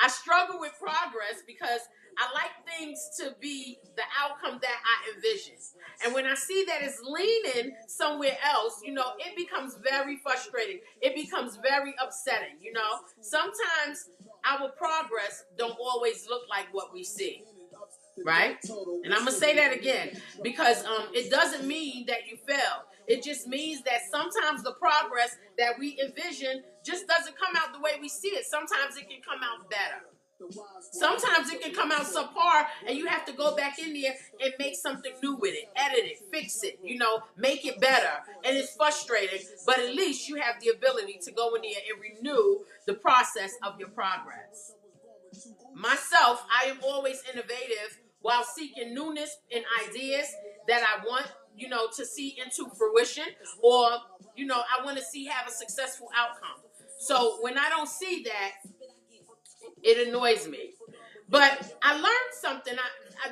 I struggle with progress because I like things to be the outcome that I envision. And when I see that it's leaning somewhere else, it becomes very frustrating. It becomes very upsetting, Sometimes our progress don't always look like what we see. Right? And I'm going to say that again because it doesn't mean that you failed. It just means that sometimes the progress that we envision just doesn't come out the way we see it. Sometimes it can come out better. Sometimes it can come out subpar and you have to go back in there and make something new with it, edit it, fix it, make it better. And it's frustrating, but at least you have the ability to go in there and renew the process of your progress. Myself, I am always innovative while seeking newness and ideas that I want, to see into fruition or, I want to see have a successful outcome. So when I don't see that, it annoys me. But I learned something. I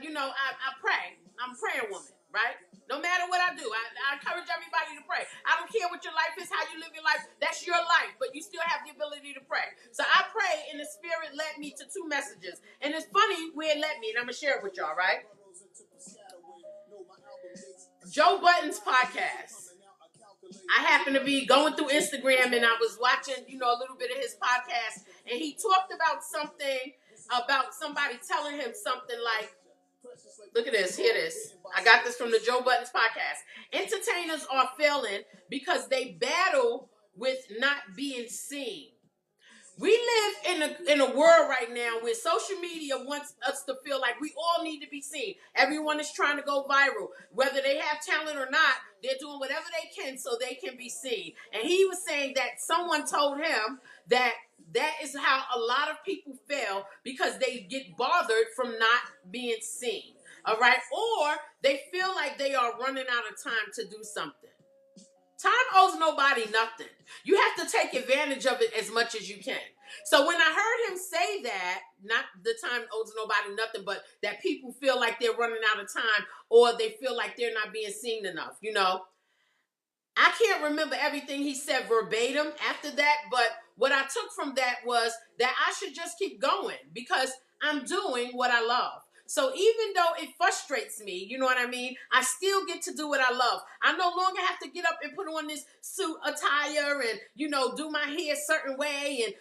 pray. I'm a prayer woman, right? No matter what I do, I encourage everybody to pray. I don't care what your life is, how you live your life. That's your life, but you still have the ability to pray. So I pray, and the Spirit led me to 2 messages. And it's funny where it led me, and I'm going to share it with y'all, right? Joe Budden's podcast. I happened to be going through Instagram, and I was watching, a little bit of his podcast, and he talked about somebody telling him something like, look at this, hear this. I got this from the Joe Budden's podcast. Entertainers are failing because they battle with not being seen. We live in a world right now where social media wants us to feel like we all need to be seen. Everyone is trying to go viral. Whether they have talent or not, they're doing whatever they can so they can be seen. And he was saying that someone told him that is how a lot of people fail because they get bothered from not being seen. All right? Or they feel like they are running out of time to do something. Time owes nobody nothing. You have to take advantage of it as much as you can. So when I heard him say that, not the time owes nobody nothing, but that people feel like they're running out of time or they feel like they're not being seen enough, I can't remember everything he said verbatim after that, but what I took from that was that I should just keep going because I'm doing what I love. So even though it frustrates me, you know what I mean? I still get to do what I love. I no longer have to get up and put on this suit attire and, do my hair a certain way and,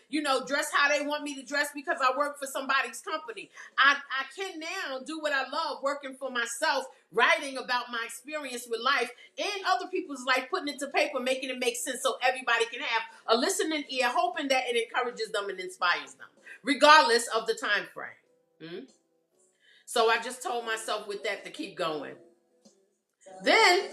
dress how they want me to dress because I work for somebody's company. I can now do what I love, working for myself, writing about my experience with life and other people's life, putting it to paper, making it make sense so everybody can have a listening ear, hoping that it encourages them and inspires them, regardless of the time frame. So I just told myself with that to keep going. Then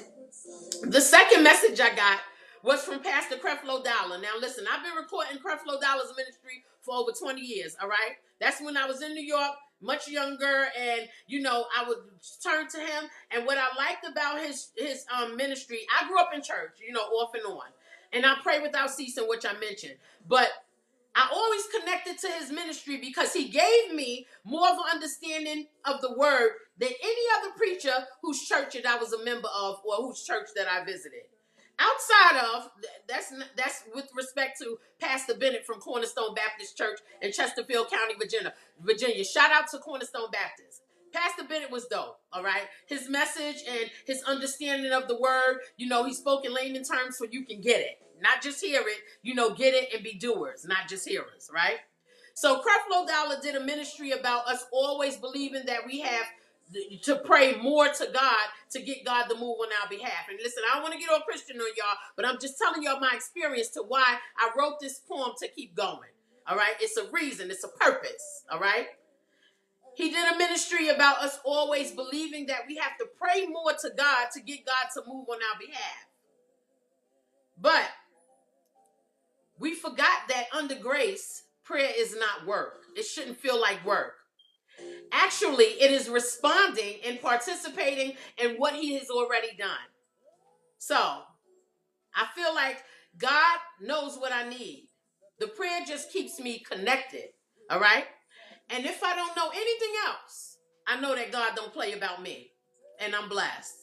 the second message I got was from Pastor Creflo Dollar. Now listen, I've been recording Creflo Dollar's ministry for over 20 years, all right? That's when I was in New York, much younger, and I would turn to him. And what I liked about his ministry, I grew up in church, off and on. And I pray without ceasing, which I mentioned. But I always connected to his ministry because he gave me more of an understanding of the word than any other preacher whose church that I was a member of or whose church that I visited. Outside of, that's with respect to Pastor Bennett from Cornerstone Baptist Church in Chesterfield County, Virginia. Shout out to Cornerstone Baptist. Pastor Bennett was dope, all right? His message and his understanding of the word, he spoke in layman terms so you can get it. Not just hear it, get it and be doers, not just hearers, right? So Creflo Dollar did a ministry about us always believing that we have to pray more to God to get God to move on our behalf. And listen, I don't want to get all Christian on y'all, but I'm just telling y'all my experience to why I wrote this poem to keep going. All right? It's a reason. It's a purpose. All right? He did a ministry about us always believing that we have to pray more to God to get God to move on our behalf. But we forgot that under grace, prayer is not work. It shouldn't feel like work. Actually, it is responding and participating in what he has already done. So, I feel like God knows what I need. The prayer just keeps me connected, all right? And if I don't know anything else, I know that God don't play about me, and I'm blessed.